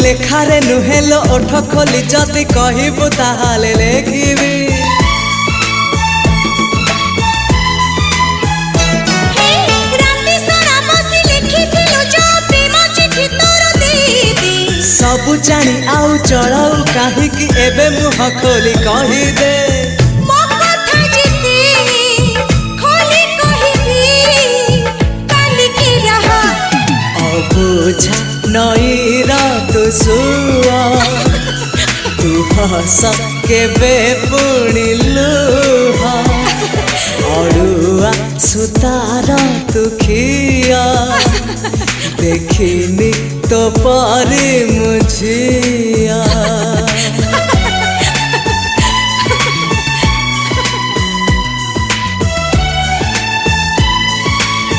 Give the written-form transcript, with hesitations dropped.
लेखारे नुहेलो ओठ खोली जदि कहबू ताहाले लेखिबी। सबु जानी आउ चढ़ाऊ काहीकि एबे मुह खोली कहिदे। बुझा नईर तू सुआ तू हस केबे पुणी लुह अड़ुआ सुतार तू खिया देखिनी तो परी मुझिया।